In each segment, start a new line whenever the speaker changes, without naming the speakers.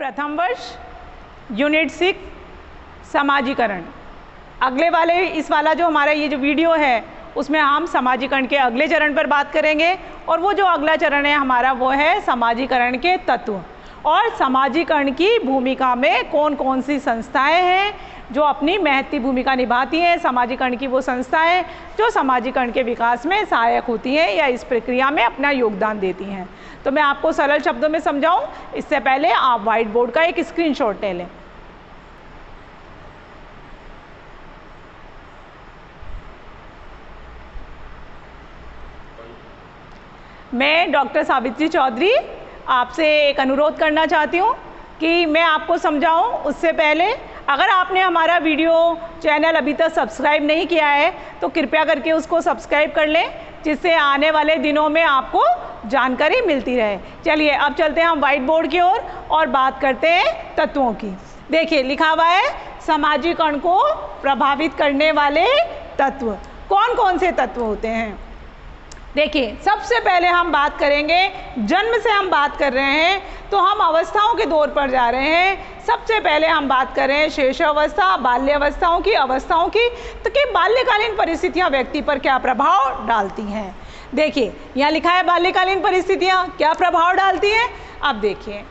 प्रथम वर्ष यूनिट 6 समाजीकरण। अगले वाले इस वाला जो हमारा ये जो वीडियो है उसमें हम समाजीकरण के अगले चरण पर बात करेंगे और वो जो अगला चरण है हमारा वो है समाजीकरण के तत्व और समाजीकरण की भूमिका में कौन कौन सी संस्थाएं हैं जो अपनी महत्वपूर्ण भूमिका निभाती हैं। समाजीकरण की वो संस्थाएं जो समाजीकरण के विकास में सहायक होती हैं या इस प्रक्रिया में अपना योगदान देती हैं। तो मैं आपको सरल शब्दों में समझाऊं इससे पहले आप व्हाइट बोर्ड का एक स्क्रीनशॉट ले लें। मैं डॉक्टर सावित्री चौधरी आपसे एक अनुरोध करना चाहती हूँ कि मैं आपको समझाऊं उससे पहले अगर आपने हमारा वीडियो चैनल अभी तक सब्सक्राइब नहीं किया है तो कृपया करके उसको सब्सक्राइब कर लें जिससे आने वाले दिनों में आपको जानकारी मिलती रहे। चलिए अब चलते हैं हम व्हाइट बोर्ड की ओर और बात करते हैं तत्वों की। देखिए लिखा हुआ है समाजीकरण को प्रभावित करने वाले तत्व। कौन कौन से तत्व होते हैं? देखिए सबसे पहले हम बात करेंगे, जन्म से हम बात कर रहे हैं तो हम अवस्थाओं के दौर पर जा रहे हैं। सबसे पहले हम बात करें शैशवावस्था, बाल्यावस्थाओं की, अवस्थाओं की, तो कि बाल्यकालीन परिस्थितियां व्यक्ति पर क्या प्रभाव डालती हैं। देखिए यहाँ लिखा है बाल्यकालीन परिस्थितियां क्या प्रभाव डालती हैं। अब देखिए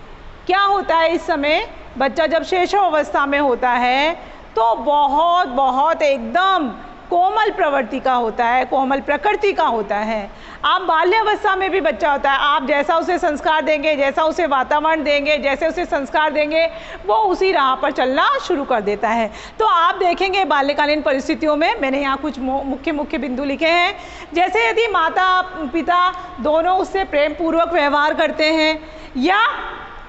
क्या होता है, इस समय बच्चा जब शैशवावस्था में होता है तो बहुत एकदम कोमल प्रवृत्ति का होता है, कोमल प्रकृति का होता है। आप बाल्यावस्था में भी बच्चा होता है, आप जैसा उसे संस्कार देंगे, जैसा उसे वातावरण देंगे, जैसे उसे संस्कार देंगे वो उसी राह पर चलना शुरू कर देता है। तो आप देखेंगे बाल्यकालीन परिस्थितियों में मैंने यहाँ कुछ मुख्य बिंदु लिखे हैं। जैसे यदि माता पिता दोनों उससे प्रेम पूर्वक व्यवहार करते हैं या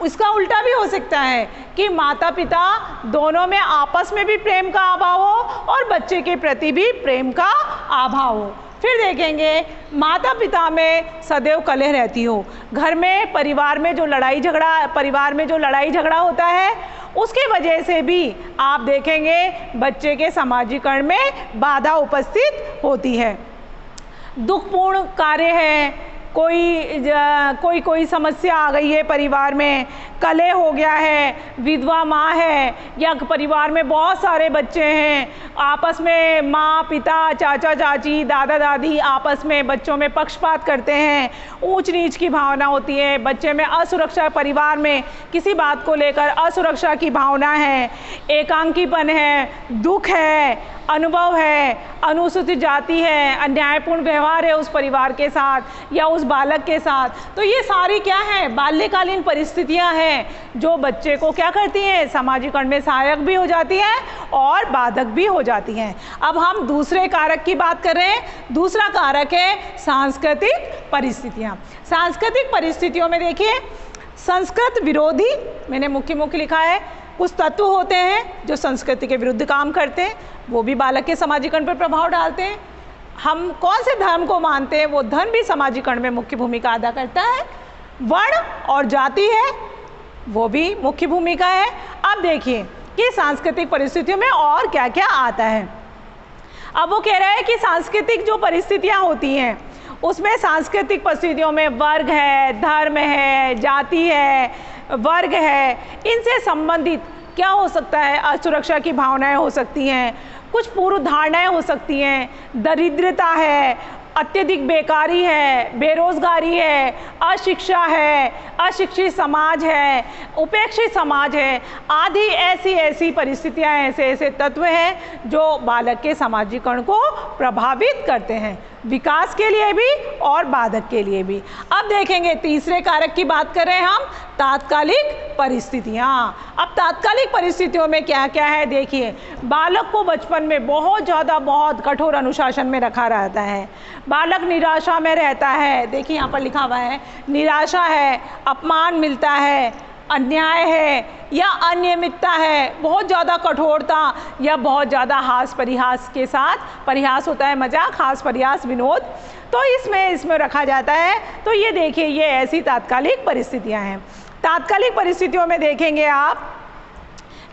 उसका उल्टा भी हो सकता है कि माता पिता दोनों में आपस में भी प्रेम का अभाव हो और बच्चे के प्रति भी प्रेम का अभाव हो। फिर देखेंगे माता पिता में सदैव कलह रहती हो, घर में परिवार में जो लड़ाई झगड़ा होता है उसकी वजह से भी आप देखेंगे बच्चे के समाजीकरण में बाधा उपस्थित होती है। दुखपूर्ण कार्य है, कोई समस्या आ गई है, परिवार में कलह हो गया है, विधवा माँ है या परिवार में बहुत सारे बच्चे हैं, आपस में माँ पिता चाचा चाची दादा दादी आपस में बच्चों में पक्षपात करते हैं, ऊंच नीच की भावना होती है, बच्चे में असुरक्षा, परिवार में किसी बात को लेकर असुरक्षा की भावना है, एकांकीपन है, दुख है, अनुभव है, अनुसूचित जाति है, अन्यायपूर्ण व्यवहार है उस परिवार के साथ या उस बालक के साथ। तो ये सारी क्या है, बाल्यकालीन परिस्थितियां हैं जो बच्चे को क्या करती हैं, समाजीकरण में सहायक भी हो जाती हैं और बाधक भी हो जाती हैं। अब हम दूसरे कारक की बात कर रहे हैं। दूसरा कारक है सांस्कृतिक परिस्थितियां। सांस्कृतिक परिस्थितियों में देखिए संस्कृत विरोधी मैंने मुख्य लिखा है। कुछ तत्व होते हैं जो संस्कृति के विरुद्ध काम करते हैं, वो भी बालक के समाजीकरण पर प्रभाव डालते हैं। हम कौन से धर्म को मानते हैं वो धर्म भी समाजीकरण में मुख्य भूमिका अदा करता है। वर्ण और जाति है वो भी मुख्य भूमिका है। अब देखिए कि सांस्कृतिक परिस्थितियों में और क्या क्या आता है। अब वो कह रहा है कि सांस्कृतिक जो परिस्थितियां होती हैं उसमें सांस्कृतिक परिस्थितियों में वर्ग है, धर्म है, जाति है, वर्ग है, इनसे संबंधित क्या हो सकता है, असुरक्षा की भावनाएं हो सकती हैं, कुछ पूर्व धारणाएं हो सकती हैं, दरिद्रता है, अत्यधिक बेकारी है, बेरोजगारी है, अशिक्षा है, अशिक्षित समाज है, उपेक्षित समाज है आदि ऐसी परिस्थितियां, ऐसे तत्व हैं जो बालक के समाजीकरण को प्रभावित करते हैं, विकास के लिए भी और बाधक के लिए भी। अब देखेंगे तीसरे कारक की बात कर रहे हैं हम, तात्कालिक परिस्थितियां। अब तात्कालिक परिस्थितियों में क्या क्या है देखिए, बालक को बचपन में बहुत कठोर अनुशासन में रखा रहता है, बालक निराशा में रहता है। देखिए यहाँ पर लिखा हुआ है निराशा है, अपमान मिलता है, अन्याय है या अनियमितता है, बहुत ज़्यादा कठोरता या बहुत ज़्यादा हास परिहास के साथ, परिहास होता है मजाक, हास परिहास विनोद, तो इसमें रखा जाता है। तो ये देखिए ये ऐसी तात्कालिक परिस्थितियां हैं। तात्कालिक परिस्थितियों में देखेंगे आप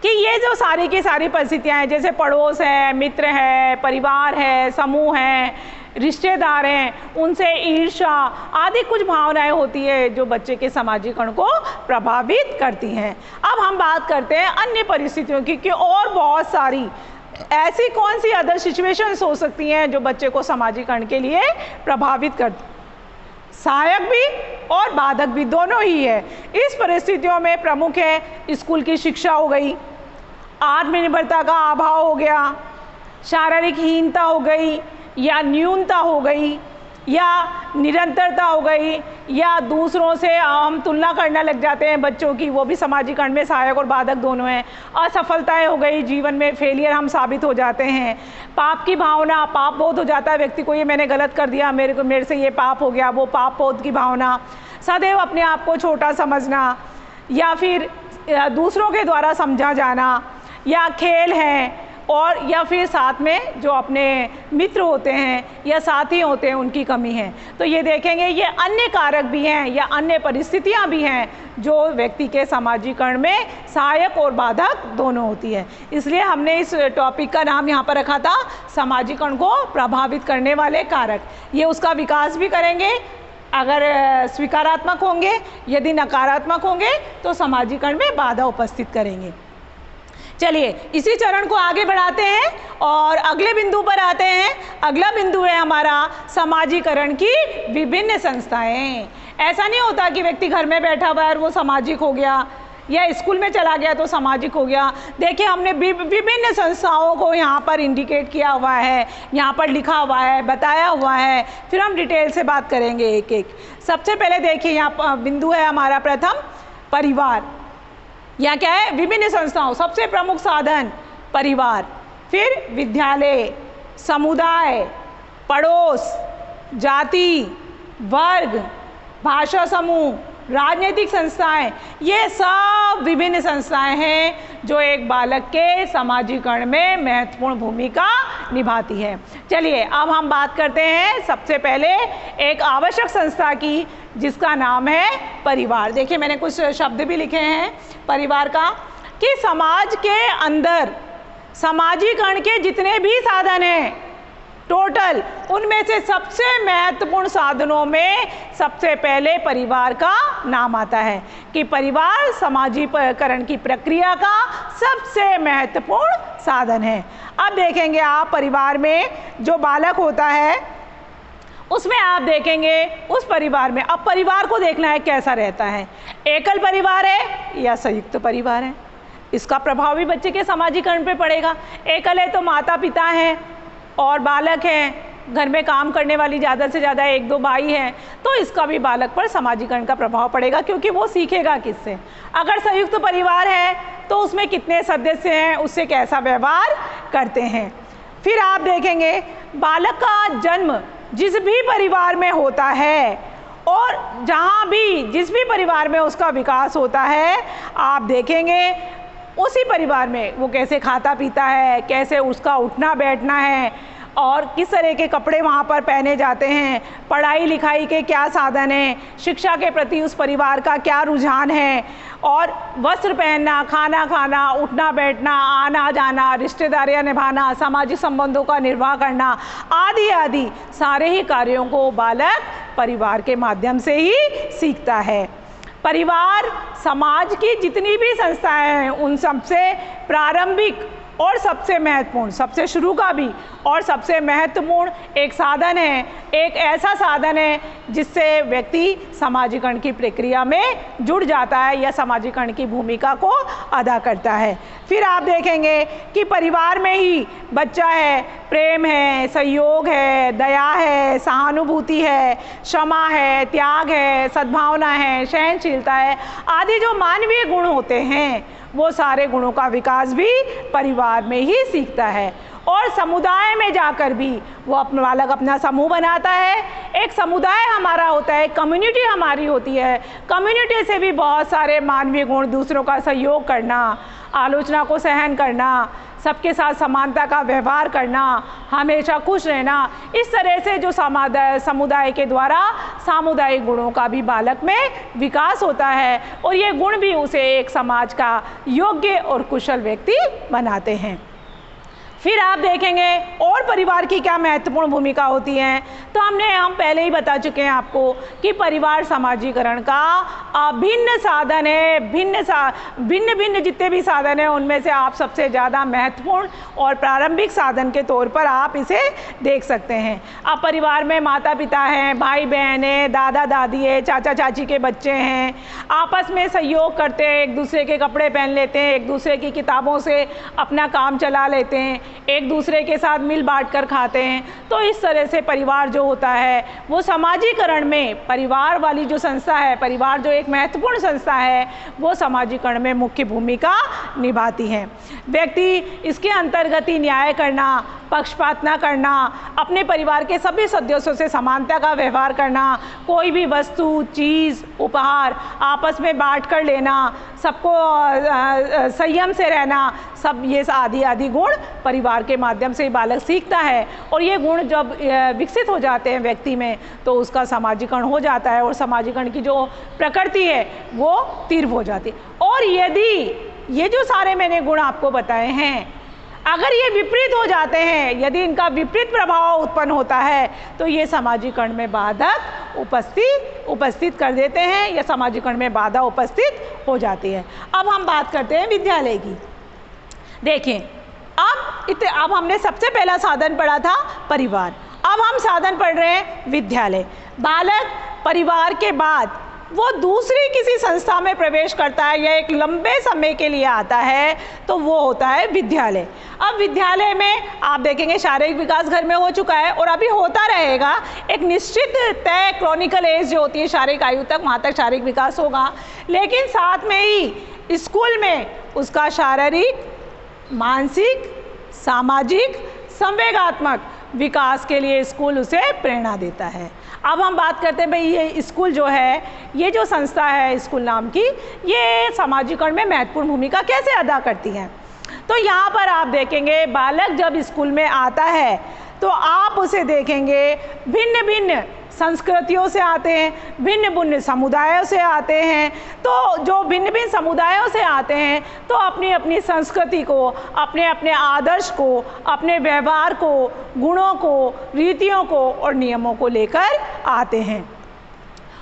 कि ये जो सारी की सारी परिस्थितियाँ हैं, जैसे पड़ोस है, मित्र है, परिवार है, समूह है, रिश्तेदार हैं, उनसे ईर्ष्या आदि कुछ भावनाएं होती है जो बच्चे के सामाजिकरण को प्रभावित करती हैं। अब हम बात करते हैं अन्य परिस्थितियों की कि और बहुत सारी ऐसी कौन सी अदर सिचुएशंस हो सकती हैं जो बच्चे को सामाजिकरण के लिए प्रभावित करती, सहायक भी और बाधक भी दोनों ही है। इस परिस्थितियों में प्रमुख है स्कूल की शिक्षा हो गई, आत्मनिर्भरता का अभाव हो गया, शारीरिक हीनता हो गई या न्यूनता हो गई या निरंतरता हो गई, या दूसरों से हम तुलना करना लग जाते हैं बच्चों की, वो भी सामाजिकरण में सहायक और बाधक दोनों हैं। असफलताएं हो गई, जीवन में फेलियर हम साबित हो जाते हैं। पाप की भावना, पाप बोध हो जाता है व्यक्ति को, ये मैंने गलत कर दिया, मेरे से ये पाप हो गया, वो पाप बोध की भावना। सदैव अपने आप को छोटा समझना या फिर दूसरों के द्वारा समझा जाना, या खेल है और या फिर साथ में जो अपने मित्र होते हैं या साथी होते हैं उनकी कमी है। तो ये देखेंगे ये अन्य कारक भी हैं या अन्य परिस्थितियां भी हैं जो व्यक्ति के सामाजिकरण में सहायक और बाधक दोनों होती है। इसलिए हमने इस टॉपिक का नाम यहाँ पर रखा था सामाजिकरण को प्रभावित करने वाले कारक। ये उसका विकास भी करेंगे, अगर स्वीकारात्मक होंगे, यदि नकारात्मक होंगे तो सामाजिकरण में बाधा उपस्थित करेंगे। चलिए इसी चरण को आगे बढ़ाते हैं और अगले बिंदु पर आते हैं। अगला बिंदु है हमारा सामाजिकरण की विभिन्न संस्थाएं। ऐसा नहीं होता कि व्यक्ति घर में बैठा हुआ है और वो सामाजिक हो गया, या स्कूल में चला गया तो सामाजिक हो गया। देखिए हमने विभिन्न संस्थाओं को यहाँ पर इंडिकेट किया हुआ है, यहाँ पर लिखा हुआ है, बताया हुआ है, फिर हम डिटेल से बात करेंगे एक एक। सबसे पहले देखिए यहाँ बिंदु है हमारा प्रथम परिवार। यहाँ क्या है, विभिन्न संस्थाओं, सबसे प्रमुख साधन परिवार, फिर विद्यालय, समुदाय, पड़ोस, जाति, वर्ग, भाषा समूह, राजनीतिक संस्थाएं, ये सब विभिन्न संस्थाएं हैं जो एक बालक के सामाजिकरण में महत्वपूर्ण भूमिका निभाती है। चलिए अब हम बात करते हैं सबसे पहले एक आवश्यक संस्था की जिसका नाम है परिवार। देखिए मैंने कुछ शब्द भी लिखे हैं परिवार का, कि समाज के अंदर सामाजिकरण के जितने भी साधन हैं टोटल, उनमें से सबसे महत्वपूर्ण साधनों में सबसे पहले परिवार का नाम आता है कि परिवार सामाजिकरण की प्रक्रिया का सबसे महत्वपूर्ण साधन है। अब देखेंगे आप परिवार में जो बालक होता है उसमें आप देखेंगे उस परिवार में, अब परिवार को देखना है कैसा रहता है, एकल परिवार है या संयुक्त परिवार है, इसका प्रभाव भी बच्चे के सामाजिकरण पे पड़ेगा। एकल है तो माता पिता हैं और बालक हैं, घर में काम करने वाली ज़्यादा से ज़्यादा एक दो भाई हैं, तो इसका भी बालक पर सामाजिकरण का प्रभाव पड़ेगा क्योंकि वो सीखेगा किससे। अगर संयुक्त परिवार है तो उसमें कितने सदस्य हैं, उससे कैसा व्यवहार करते हैं। फिर आप देखेंगे बालक का जन्म जिस भी परिवार में होता है और जहाँ भी जिस भी परिवार में उसका विकास होता है, आप देखेंगे उसी परिवार में वो कैसे खाता पीता है, कैसे उसका उठना बैठना है और किस तरह के कपड़े वहाँ पर पहने जाते हैं, पढ़ाई लिखाई के क्या साधन हैं, शिक्षा के प्रति उस परिवार का क्या रुझान है, और वस्त्र पहनना, खाना खाना, उठना बैठना, आना जाना, रिश्तेदारियाँ निभाना, सामाजिक संबंधों का निर्वाह करना आदि आदि सारे ही कार्यों को बालक परिवार के माध्यम से ही सीखता है। परिवार समाज की जितनी भी संस्थाएं हैं उन सबसे प्रारंभिक और सबसे महत्वपूर्ण, सबसे शुरू का भी और सबसे महत्वपूर्ण एक साधन है, एक ऐसा साधन है जिससे व्यक्ति सामाजिकरण की प्रक्रिया में जुड़ जाता है या सामाजिकरण की भूमिका को अदा करता है। फिर आप देखेंगे कि परिवार में ही बच्चा है, प्रेम है, सहयोग है, दया है, सहानुभूति है, क्षमा है, त्याग है, सद्भावना है, सहनशीलता है आदि जो मानवीय गुण होते हैं वो सारे गुणों का विकास भी परिवार में ही सीखता है। और समुदाय में जाकर भी वो अपना बालक अपना समूह बनाता है। एक समुदाय हमारा होता है, कम्युनिटी हमारी होती है, कम्युनिटी से भी बहुत सारे मानवीय गुण, दूसरों का सहयोग करना, आलोचना को सहन करना, सबके साथ समानता का व्यवहार करना, हमेशा खुश रहना, इस तरह से जो समुदाय के द्वारा सामुदायिक गुणों का भी बालक में विकास होता है और ये गुण भी उसे एक समाज का योग्य और कुशल व्यक्ति बनाते हैं। फिर आप देखेंगे और परिवार की क्या महत्वपूर्ण भूमिका होती है। तो हम पहले ही बता चुके हैं आपको कि परिवार समाजीकरण का अभिन्न साधन है। भिन्न जितने भी साधन हैं उनमें से आप सबसे ज़्यादा महत्वपूर्ण और प्रारंभिक साधन के तौर पर आप इसे देख सकते हैं। अब परिवार में माता पिता हैं, भाई बहन हैं, दादा दादी है, चाचा चाची के बच्चे हैं, आपस में सहयोग करते हैं, एक दूसरे के कपड़े पहन लेते हैं, एक दूसरे की किताबों से अपना काम चला लेते हैं, एक दूसरे के साथ मिल बांट कर खाते हैं। तो इस तरह से परिवार जो होता है वो समाजीकरण में, परिवार वाली जो संस्था है, परिवार जो एक महत्वपूर्ण संस्था है, वो समाजीकरण में मुख्य भूमिका निभाती है। व्यक्ति इसके अंतर्गत ही न्याय करना, पक्षपात न करना, अपने परिवार के सभी सदस्यों से समानता का व्यवहार करना, कोई भी वस्तु, चीज़, उपहार आपस में बांट कर लेना, सबको संयम से रहना, सब ये आदि गुण परिवार के माध्यम से बालक सीखता है। और ये गुण जब विकसित हो जाते हैं व्यक्ति में तो उसका समाजीकरण हो जाता है और समाजीकरण की जो प्रकृति है वो तीव्र हो जाती है। और यदि ये जो सारे मैंने गुण आपको बताए हैं अगर ये विपरीत हो जाते हैं, यदि इनका विपरीत प्रभाव उत्पन्न होता है तो ये समाजीकरण में बाधक उपस्थित कर देते हैं या समाजीकरण में बाधा उपस्थित हो जाती है। अब हम बात करते हैं विद्यालय की। देखिए अब हमने सबसे पहला साधन पढ़ा था परिवार, अब हम साधन पढ़ रहे हैं विद्यालय। बालक परिवार के बाद वो दूसरी किसी संस्था में प्रवेश करता है या एक लंबे समय के लिए आता है तो वो होता है विद्यालय। अब विद्यालय में आप देखेंगे शारीरिक विकास घर में हो चुका है और अभी होता रहेगा। एक निश्चित तय क्रॉनिकल एज जो होती है शारीरिक आयु तक, वहाँ तक शारीरिक विकास होगा, लेकिन साथ में ही स्कूल में उसका शारीरिक, मानसिक, सामाजिक, संवेगात्मक विकास के लिए स्कूल उसे प्रेरणा देता है। अब हम बात करते हैं भाई ये स्कूल जो है, ये जो संस्था है स्कूल नाम की, ये समाजीकरण में महत्वपूर्ण भूमिका कैसे अदा करती है। तो यहाँ पर आप देखेंगे बालक जब स्कूल में आता है तो आप उसे देखेंगे भिन्न भिन्न संस्कृतियों से आते हैं, भिन्न भिन्न समुदायों से आते हैं। तो जो भिन्न भिन्न समुदायों से आते हैं तो अपनी अपनी संस्कृति को, अपने अपने आदर्श को, अपने व्यवहार को, गुणों को, रीतियों को और नियमों को लेकर आते हैं।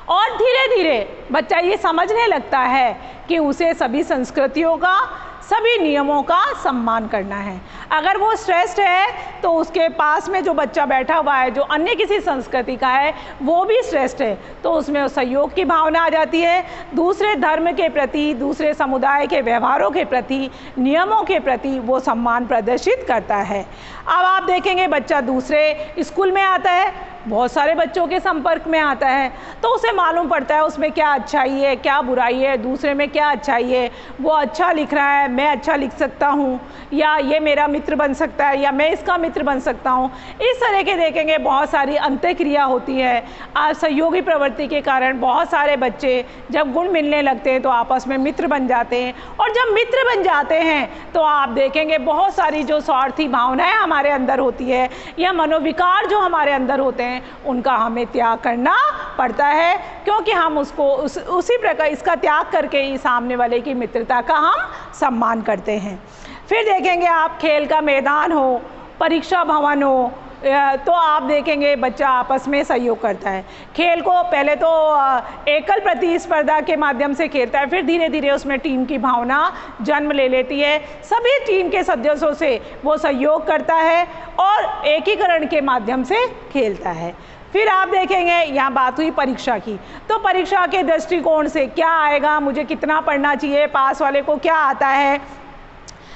और धीरे धीरे बच्चा ये समझने लगता है कि उसे सभी संस्कृतियों का, सभी नियमों का सम्मान करना है। अगर वो श्रेष्ठ है तो उसके पास में जो बच्चा बैठा हुआ है जो अन्य किसी संस्कृति का है वो भी श्रेष्ठ है, तो उसमें सहयोग की भावना आ जाती है। दूसरे धर्म के प्रति, दूसरे समुदाय के व्यवहारों के प्रति, नियमों के प्रति वो सम्मान प्रदर्शित करता है। अब आप देखेंगे बच्चा दूसरे स्कूल में आता है, बहुत सारे बच्चों के संपर्क में आता है, तो उसे मालूम पड़ता है उसमें क्या अच्छाई है, क्या बुराई है, दूसरे में क्या अच्छाई है। वो अच्छा लिख रहा है, मैं अच्छा लिख सकता हूँ, या ये मेरा मित्र बन सकता है, या मैं इसका मित्र बन सकता हूँ। इस तरह के देखेंगे बहुत सारी अंतःक्रिया होती है। आज सहयोगी प्रवृत्ति के कारण बहुत सारे बच्चे जब गुण मिलने लगते हैं तो आपस में मित्र बन जाते हैं, और जब मित्र बन जाते हैं तो आप देखेंगे बहुत सारी जो स्वार्थी भावनाएं हमारे अंदर होती है या मनोविकार जो हमारे अंदर होते हैं उनका हमें त्याग करना पड़ता है, क्योंकि हम उसको उसी प्रकार इसका त्याग करके ही सामने वाले की मित्रता का हम सम्मान करते हैं। फिर देखेंगे आप खेल का मैदान हो, परीक्षा भवन हो, तो आप देखेंगे बच्चा आपस में सहयोग करता है। खेल को पहले तो एकल प्रतिस्पर्धा के माध्यम से खेलता है, फिर धीरे धीरे उसमें टीम की भावना जन्म ले लेती है। सभी टीम के सदस्यों से वो सहयोग करता है और एकीकरण के माध्यम से खेलता है। फिर आप देखेंगे यहाँ बात हुई परीक्षा की, तो परीक्षा के दृष्टिकोण से क्या आएगा, मुझे कितना पढ़ना चाहिए, पास वाले को क्या आता है,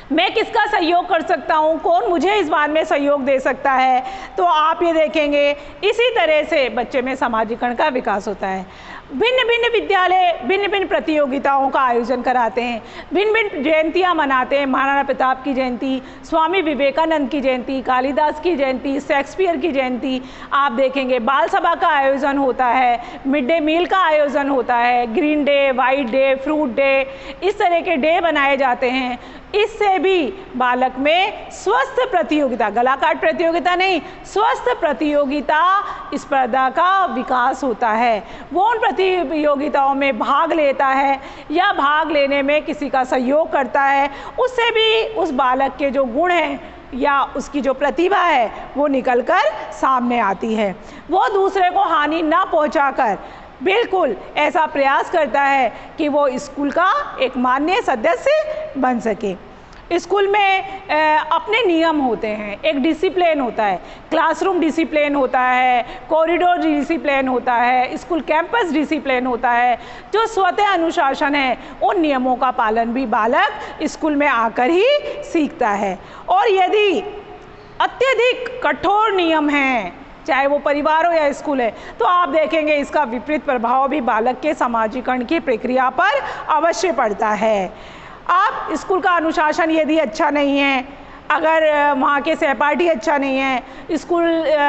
मैं किसका सहयोग कर सकता हूँ, कौन मुझे इस बात में सहयोग दे सकता है। तो आप ये देखेंगे इसी तरह से बच्चे में समाजीकरण का विकास होता है। भिन्न भिन्न विद्यालय भिन्न भिन्न प्रतियोगिताओं का आयोजन कराते हैं, भिन्न भिन्न जयंतियाँ मनाते हैं। महाराणा प्रताप की जयंती, स्वामी विवेकानंद की जयंती, कालिदास की जयंती, शेक्सपियर की जयंती आप देखेंगे। बाल सभा का आयोजन होता है, मिड डे मील का आयोजन होता है, green day, white day, fruit day, इस तरह के डे बनाए जाते हैं। इससे भी बालक में स्वस्थ प्रतियोगिता, गलाकाट प्रतियोगिता नहीं, स्वस्थ प्रतियोगिता स्पर्धा का विकास होता है। वो उन प्रतियोगिताओं में भाग लेता है या भाग लेने में किसी का सहयोग करता है, उससे भी उस बालक के जो गुण हैं या उसकी जो प्रतिभा है वो निकलकर सामने आती है। वो दूसरे को हानि ना पहुंचाकर बिल्कुल ऐसा प्रयास करता है कि वो स्कूल का एक मान्य सदस्य बन सके। स्कूल में अपने नियम होते हैं, एक डिसिप्लिन होता है, क्लासरूम डिसिप्लिन होता है, कॉरिडोर डिसिप्लिन होता है, स्कूल कैंपस डिसिप्लिन होता है। जो स्वतः अनुशासन है उन नियमों का पालन भी बालक स्कूल में आकर ही सीखता है। और यदि अत्यधिक कठोर नियम हैं, चाहे वो परिवार हो या स्कूल है, तो आप देखेंगे इसका विपरीत प्रभाव भी बालक के समाजीकरण की प्रक्रिया पर अवश्य पड़ता है। आप स्कूल का अनुशासन यदि अच्छा नहीं है, अगर वहाँ के सहपाठी अच्छा नहीं है, स्कूल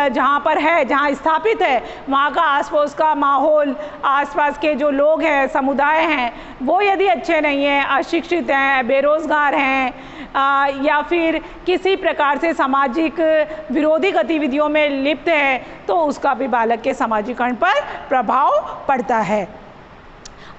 जहाँ पर है, जहाँ स्थापित है, वहाँ का आसपास का माहौल, आसपास के जो लोग हैं, समुदाय हैं, वो यदि अच्छे नहीं हैं, अशिक्षित हैं, बेरोज़गार हैं या फिर किसी प्रकार से सामाजिक विरोधी गतिविधियों में लिप्त है, तो उसका भी बालक के समाजीकरण पर प्रभाव पड़ता है।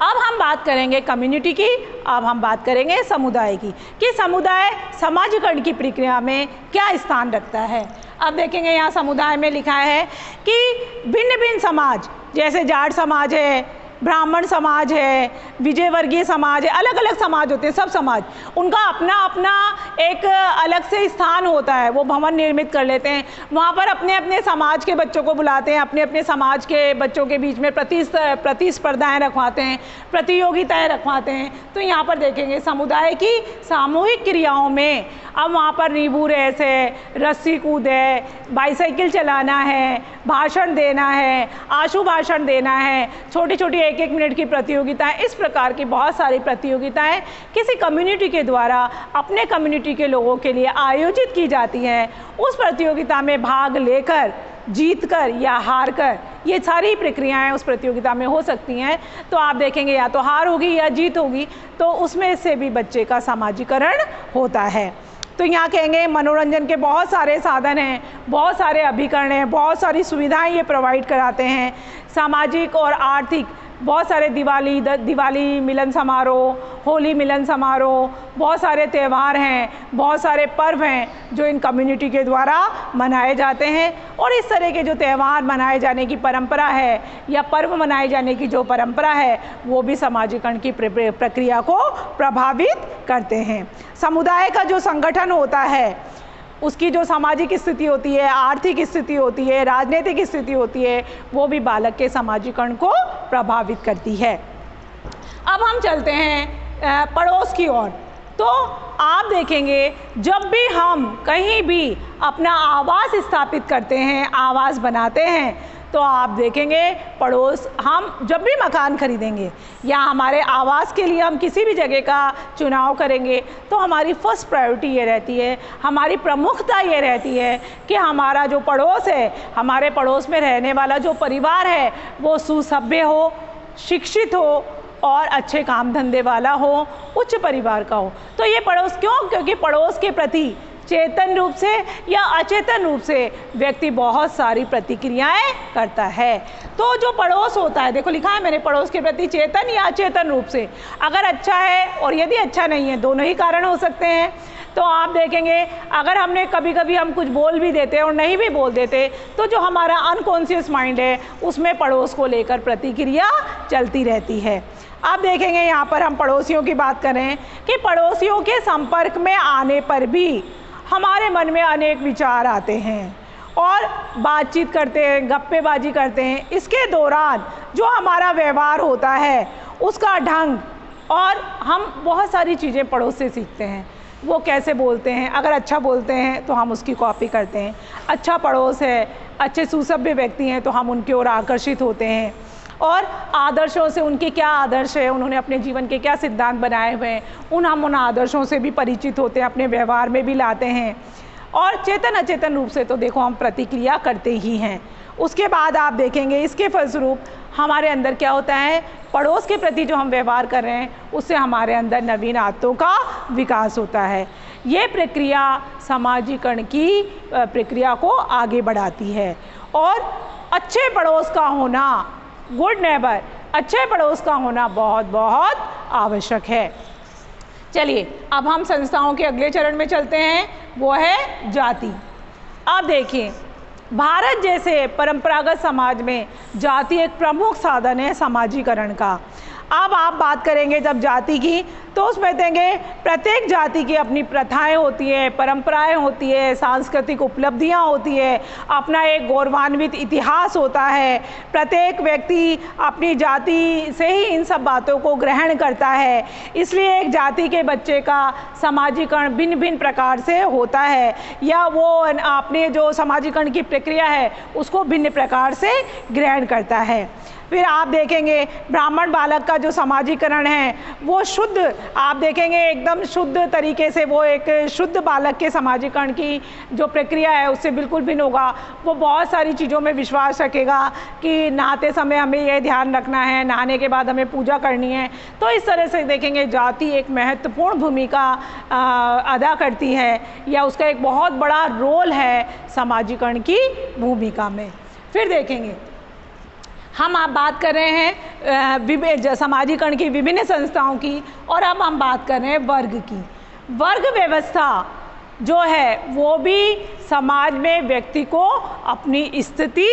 अब हम बात करेंगे कम्युनिटी की, अब हम बात करेंगे समुदाय की, कि समुदाय समाजीकरण की प्रक्रिया में क्या स्थान रखता है। अब देखेंगे यहाँ समुदाय में लिखा है कि भिन्न भिन्न समाज, जैसे जाट समाज है, ब्राह्मण समाज है, विजयवर्गीय समाज है, अलग अलग समाज होते हैं, सब समाज, उनका अपना अपना एक अलग से स्थान होता है। वो भवन निर्मित कर लेते हैं, वहाँ पर अपने अपने समाज के बच्चों को बुलाते हैं, अपने अपने समाज के बच्चों के बीच में प्रतिस्पर्धाएँ रखवाते हैं, प्रतियोगिताएँ रखवाते हैं। तो यहाँ पर देखेंगे समुदाय की सामूहिक क्रियाओं में अब वहाँ पर नींबू रेस है, रस्सी कूद है, बाईसाइकिल चलाना है, भाषण देना है, आशु भाषण देना है, छोटी छोटी 1-1 मिनट की प्रतियोगिताएं, इस प्रकार की बहुत सारी प्रतियोगिताएं किसी कम्युनिटी के द्वारा अपने कम्युनिटी के लोगों के लिए आयोजित की जाती हैं। उस प्रतियोगिता में भाग लेकर, जीतकर या हार कर, ये सारी प्रक्रियाएं उस प्रतियोगिता में हो सकती हैं। तो आप देखेंगे या तो हार होगी या जीत होगी, तो उसमें से भी बच्चे का समाजीकरण होता है। तो यहाँ कहेंगे मनोरंजन के बहुत सारे साधन हैं, बहुत सारे अभिकरण हैं, बहुत सारी सुविधाएं ये प्रोवाइड कराते हैं। सामाजिक और आर्थिक बहुत सारे दिवाली मिलन समारोह, होली मिलन समारोह, बहुत सारे त्यौहार हैं, बहुत सारे पर्व हैं जो इन कम्युनिटी के द्वारा मनाए जाते हैं। और इस तरह के जो त्यौहार मनाए जाने की परंपरा है या पर्व मनाए जाने की जो परंपरा है, वो भी समाजीकरण की प्रक्रिया को प्रभावित करते हैं। समुदाय का जो संगठन होता है, उसकी जो सामाजिक स्थिति होती है, आर्थिक स्थिति होती है, राजनीतिक स्थिति होती है, वो भी बालक के समाजीकरण को प्रभावित करती है। अब हम चलते हैं पड़ोस की ओर। तो आप देखेंगे जब भी हम कहीं भी अपना आवास स्थापित करते हैं, आवास बनाते हैं, तो आप देखेंगे पड़ोस, हम जब भी मकान खरीदेंगे या हमारे आवास के लिए हम किसी भी जगह का चुनाव करेंगे, तो हमारी फर्स्ट प्रायोरिटी ये रहती है, हमारी प्रमुखता ये रहती है कि हमारा जो पड़ोस है, हमारे पड़ोस में रहने वाला जो परिवार है, वो सुसभ्य हो, शिक्षित हो और अच्छे काम धंधे वाला हो, उच्च परिवार का हो। तो ये पड़ोस क्यों? क्योंकि पड़ोस के प्रति चेतन रूप से या अचेतन रूप से व्यक्ति बहुत सारी प्रतिक्रियाएं करता है। तो जो पड़ोस होता है, देखो लिखा है मैंने, पड़ोस के प्रति चेतन या अचेतन रूप से, अगर अच्छा है और यदि अच्छा नहीं है, दोनों ही कारण हो सकते हैं। तो आप देखेंगे अगर हमने कभी कभी हम कुछ बोल भी देते और नहीं भी बोल देते, तो जो हमारा अनकॉन्शियस माइंड है उसमें पड़ोस को लेकर प्रतिक्रिया चलती रहती है। आप देखेंगे यहाँ पर हम पड़ोसियों की बात करें कि पड़ोसियों के संपर्क में आने पर भी हमारे मन में अनेक विचार आते हैं और बातचीत करते हैं, गप्पेबाजी करते हैं। इसके दौरान जो हमारा व्यवहार होता है, उसका ढंग, और हम बहुत सारी चीज़ें पड़ोस से सीखते हैं। वो कैसे बोलते हैं, अगर अच्छा बोलते हैं तो हम उसकी कॉपी करते हैं, अच्छा पड़ोस है, अच्छे सुसभ्य व्यक्ति हैं तो हम उनकी ओर आकर्षित होते हैं। और आदर्शों से उनके क्या आदर्श है, उन्होंने अपने जीवन के क्या सिद्धांत बनाए हुए हैं, हम उन आदर्शों से भी परिचित होते हैं, अपने व्यवहार में भी लाते हैं। और चेतन अचेतन रूप से तो देखो हम प्रतिक्रिया करते ही हैं। उसके बाद आप देखेंगे इसके फलस्वरूप हमारे अंदर क्या होता है, पड़ोस के प्रति जो हम व्यवहार कर रहे हैं उससे हमारे अंदर नवीन आदतों का विकास होता है। ये प्रक्रिया समाजीकरण की प्रक्रिया को आगे बढ़ाती है। और अच्छे पड़ोस का होना, गुड नेबर, अच्छे पड़ोस का होना बहुत बहुत आवश्यक है। चलिए अब हम संस्थाओं के अगले चरण में चलते हैं, वो है जाति। अब देखिए भारत जैसे परंपरागत समाज में जाति एक प्रमुख साधन है समाजीकरण का। अब आप बात करेंगे जब जाति की तो उसमें देंगे प्रत्येक जाति की अपनी प्रथाएं होती है, परंपराएं होती है, सांस्कृतिक उपलब्धियां होती है, अपना एक गौरवान्वित इतिहास होता है। प्रत्येक व्यक्ति अपनी जाति से ही इन सब बातों को ग्रहण करता है। इसलिए एक जाति के बच्चे का समाजीकरण भिन्न भिन्न प्रकार से होता है, या वो अपने जो समाजीकरण की प्रक्रिया है उसको भिन्न प्रकार से ग्रहण करता है। फिर आप देखेंगे ब्राह्मण बालक का जो समाजीकरण है वो शुद्ध, आप देखेंगे एकदम शुद्ध तरीके से, वो एक शुद्ध बालक के समाजीकरण की जो प्रक्रिया है उससे बिल्कुल भिन्न होगा। वो बहुत सारी चीज़ों में विश्वास रखेगा कि नहाते समय हमें ये ध्यान रखना है, नहाने के बाद हमें पूजा करनी है। तो इस तरह से देखेंगे जाति एक महत्वपूर्ण भूमिका अदा करती है, या उसका एक बहुत बड़ा रोल है समाजीकरण की भूमिका में। फिर देखेंगे हम आप बात कर रहे हैं समाजीकरण की विभिन्न संस्थाओं की, और अब हम बात कर रहे हैं वर्ग की। वर्ग व्यवस्था जो है वो भी समाज में व्यक्ति को अपनी स्थिति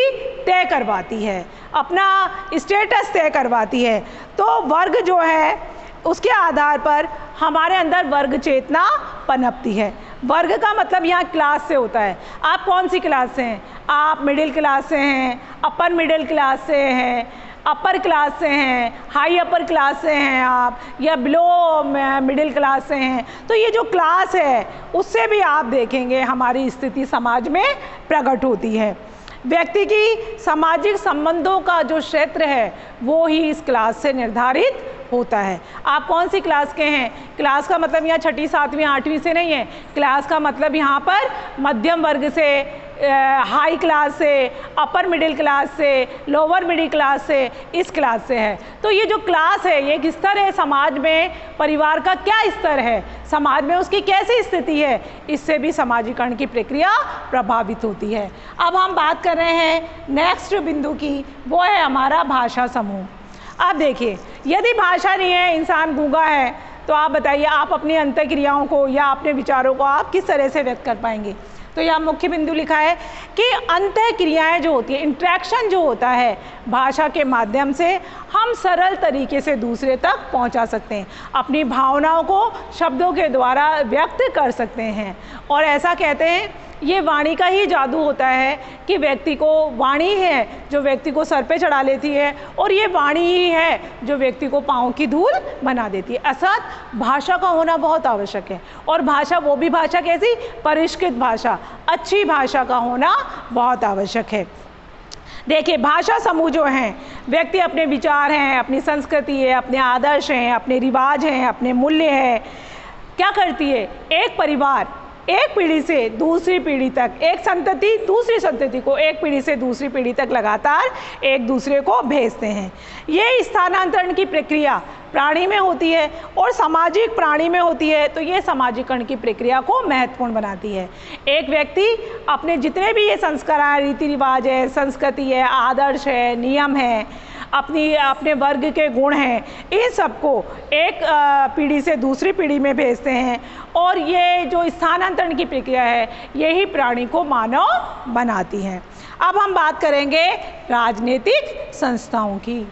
तय करवाती है, अपना स्टेटस तय करवाती है। तो वर्ग जो है उसके आधार पर हमारे अंदर वर्ग चेतना पनपती है। वर्ग का मतलब यहाँ क्लास से होता है। आप कौन सी क्लास से हैं? आप मिडिल क्लास से हैं, अपर मिडिल क्लास से हैं, अपर क्लास से हैं, हाई अपर क्लास से हैं आप, या बिलो मिडिल क्लास से हैं। तो ये जो क्लास है उससे भी आप देखेंगे हमारी स्थिति समाज में प्रकट होती है। व्यक्ति की सामाजिक संबंधों का जो क्षेत्र है वो ही इस क्लास से निर्धारित होता है। आप कौन सी क्लास के हैं? क्लास का मतलब यहाँ 6ठी 7वीं 8वीं से नहीं है। क्लास का मतलब यहाँ पर मध्यम वर्ग से, हाई क्लास से, अपर मिडिल क्लास से, लोअर मिडिल क्लास से, इस क्लास से है। तो ये जो क्लास है ये एक स्तर है समाज में, परिवार का क्या स्तर है, समाज में उसकी कैसी स्थिति है, इससे भी समाजीकरण की प्रक्रिया प्रभावित होती है। अब हम बात कर रहे हैं नेक्स्ट बिंदु की, वो है हमारा भाषा समूह। अब देखिए यदि भाषा नहीं है, इंसान गूंगा है, तो आप बताइए आप अपनी अंतःक्रियाओं को या अपने विचारों को आप किस तरह से व्यक्त कर पाएंगे? तो यहाँ मुख्य बिंदु लिखा है कि अंतःक्रियाएं जो होती है, इंट्रैक्शन जो होता है, भाषा के माध्यम से हम सरल तरीके से दूसरे तक पहुँचा सकते हैं, अपनी भावनाओं को शब्दों के द्वारा व्यक्त कर सकते हैं। और ऐसा कहते हैं ये वाणी का ही जादू होता है कि व्यक्ति को, वाणी है जो व्यक्ति को सर पे चढ़ा लेती है, और ये वाणी ही है जो व्यक्ति को पाँव की धूल बना देती है। अर्थात भाषा का होना बहुत आवश्यक है। और भाषा, वो भी भाषा कैसी? परिष्कृत भाषा, अच्छी भाषा का होना बहुत आवश्यक है। देखिए भाषा समूह जो हैं, व्यक्ति अपने विचार हैं, अपनी संस्कृति है, अपने आदर्श हैं, अपने रिवाज हैं, अपने मूल्य हैं, क्या करती है? एक परिवार एक पीढ़ी से दूसरी पीढ़ी तक, एक संतति दूसरी संतति को एक पीढ़ी से दूसरी पीढ़ी तक लगातार एक दूसरे को भेजते हैं। ये स्थानांतरण की प्रक्रिया प्राणी में होती है और सामाजिक प्राणी में होती है, तो ये समाजीकरण की प्रक्रिया को महत्वपूर्ण बनाती है। एक व्यक्ति अपने जितने भी ये संस्कार, रीति रिवाज है, संस्कृति है, आदर्श है, नियम है, अपने वर्ग के गुण हैं, इन सबको एक पीढ़ी से दूसरी पीढ़ी में भेजते हैं। और ये जो स्थानांतरण की प्रक्रिया है यही प्राणी को मानव बनाती है। अब हम बात करेंगे राजनीतिक संस्थाओं की।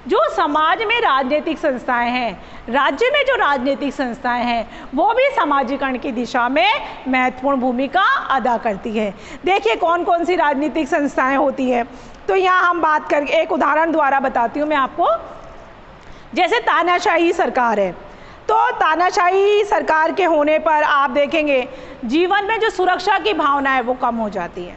जो समाज में राजनीतिक संस्थाएं हैं, राज्य में जो राजनीतिक संस्थाएं हैं, वो भी समाजीकरण की दिशा में महत्वपूर्ण भूमिका अदा करती है। देखिए कौन कौन सी राजनीतिक संस्थाएं होती है। तो यहाँ हम बात कर, एक उदाहरण द्वारा बताती हूँ मैं आपको। जैसे तानाशाही सरकार है, तो तानाशाही सरकार के होने पर आप देखेंगे जीवन में जो सुरक्षा की भावना है वो कम हो जाती है।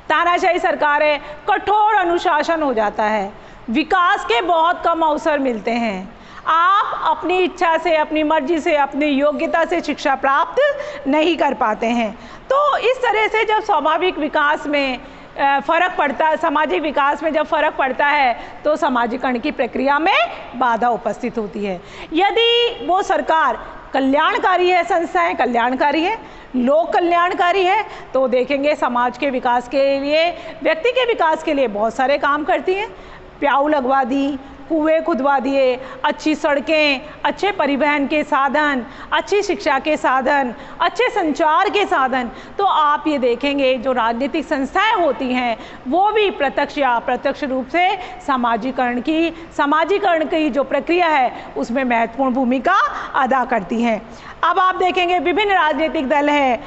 तानाशाही सरकार है, कठोर अनुशासन हो जाता है, विकास के बहुत कम अवसर मिलते हैं। आप अपनी इच्छा से, अपनी मर्जी से, अपनी योग्यता से शिक्षा प्राप्त नहीं कर पाते हैं। तो इस तरह से जब स्वाभाविक विकास में फ़र्क पड़ता है, सामाजिक विकास में जब फ़र्क पड़ता है तो सामाजिकरण की प्रक्रिया में बाधा उपस्थित होती है। यदि वो सरकार कल्याणकारी है, संस्थाएं कल्याणकारी है, लोक कल्याणकारी है, तो देखेंगे समाज के विकास के लिए, व्यक्ति के विकास के लिए बहुत सारे काम करती हैं। प्याऊ लगवा दी, कुएं खुदवा दिए, अच्छी सड़कें, अच्छे परिवहन के साधन, अच्छी शिक्षा के साधन, अच्छे संचार के साधन। तो आप ये देखेंगे जो राजनीतिक संस्थाएं होती हैं वो भी प्रत्यक्ष या अप्रत्यक्ष रूप से समाजीकरण की जो प्रक्रिया है उसमें महत्वपूर्ण भूमिका अदा करती हैं। अब आप देखेंगे विभिन्न राजनीतिक दल हैं,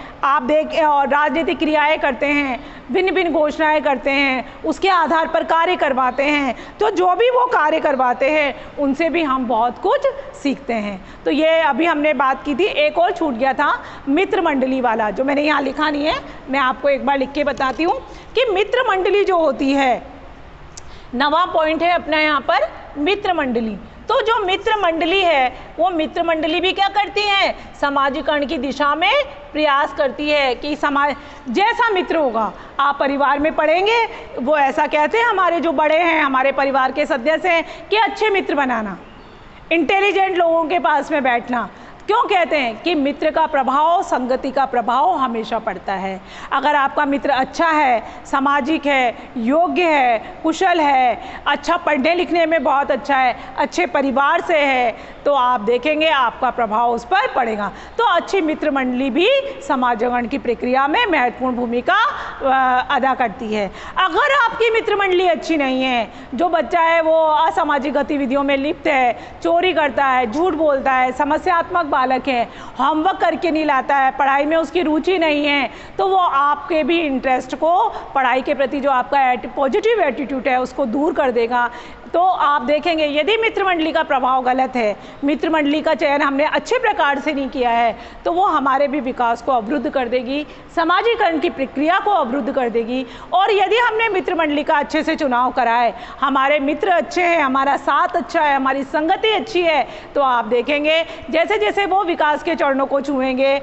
और राजनीतिक क्रियाएं करते हैं, भिन्न भिन्न घोषणाएं करते हैं, उसके आधार पर कार्य करवाते हैं। तो जो भी वो कार्य करवाते हैं उनसे भी हम बहुत कुछ सीखते हैं। तो ये अभी हमने बात की थी, एक और छूट गया था मित्र मंडली वाला, जो मैंने यहाँ लिखा नहीं है, मैं आपको एक बार लिख के बताती हूँ कि मित्र मंडली जो होती है, नवा पॉइंट है अपना यहाँ पर मित्र मंडली। तो जो मित्र मंडली है वो मित्र मंडली भी क्या करती है, समाजीकरण की दिशा में प्रयास करती है कि समाज जैसा मित्र होगा, आप परिवार में पढ़ेंगे वो ऐसा कहते हैं हमारे जो बड़े हैं, हमारे परिवार के सदस्य हैं कि अच्छे मित्र बनाना, इंटेलिजेंट लोगों के पास में बैठना। क्यों कहते हैं कि मित्र का प्रभाव, संगति का प्रभाव हमेशा पड़ता है। अगर आपका मित्र अच्छा है, सामाजिक है, योग्य है, कुशल है, अच्छा पढ़ने लिखने में बहुत अच्छा है, अच्छे परिवार से है, तो आप देखेंगे आपका प्रभाव उस पर पड़ेगा। तो अच्छी मित्र मंडली भी समाजीकरण की प्रक्रिया में महत्वपूर्ण भूमिका अदा करती है। अगर आपकी मित्र मंडली अच्छी नहीं है, जो बच्चा है वो असामाजिक गतिविधियों में लिप्त है, चोरी करता है, झूठ बोलता है, समस्यात्मक बालक है, होमवर्क करके नहीं लाता है, पढ़ाई में उसकी रुचि नहीं है, तो वो आपके भी इंटरेस्ट को, पढ़ाई के प्रति जो आपका पॉजिटिव एटीट्यूड है उसको दूर कर देगा। तो आप देखेंगे यदि मित्र मंडली का प्रभाव गलत है, मित्र मंडली का चयन हमने अच्छे प्रकार से नहीं किया है, तो वो हमारे भी विकास को अवरुद्ध कर देगी, समाजीकरण की प्रक्रिया को अवरुद्ध कर देगी। और यदि हमने मित्र मंडली का अच्छे से चुनाव करा है, हमारे मित्र अच्छे हैं, हमारा साथ अच्छा है, हमारी संगति अच्छी है, तो आप देखेंगे जैसे जैसे वो विकास के चरणों को छुएंगे,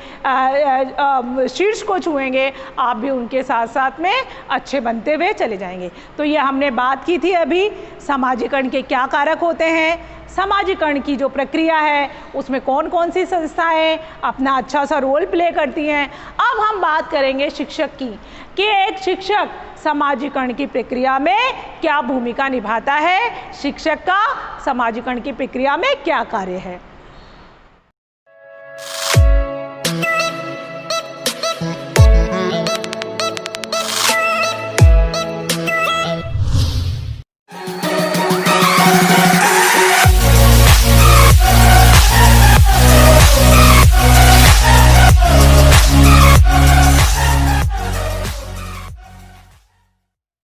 शीर्ष को छुएंगे, आप भी उनके साथ साथ में अच्छे बनते हुए चले जाएंगे। तो ये हमने बात की थी अभी समाजीकरण के क्या कारक होते हैं, समाजीकरण की जो प्रक्रिया है उसमें कौन कौन सी संस्थाएं अपना अच्छा सा रोल प्ले करती हैं। अब हम बात करेंगे शिक्षक की कि एक शिक्षक समाजीकरण की प्रक्रिया में क्या भूमिका निभाता है, शिक्षक का समाजीकरण की प्रक्रिया में क्या कार्य है।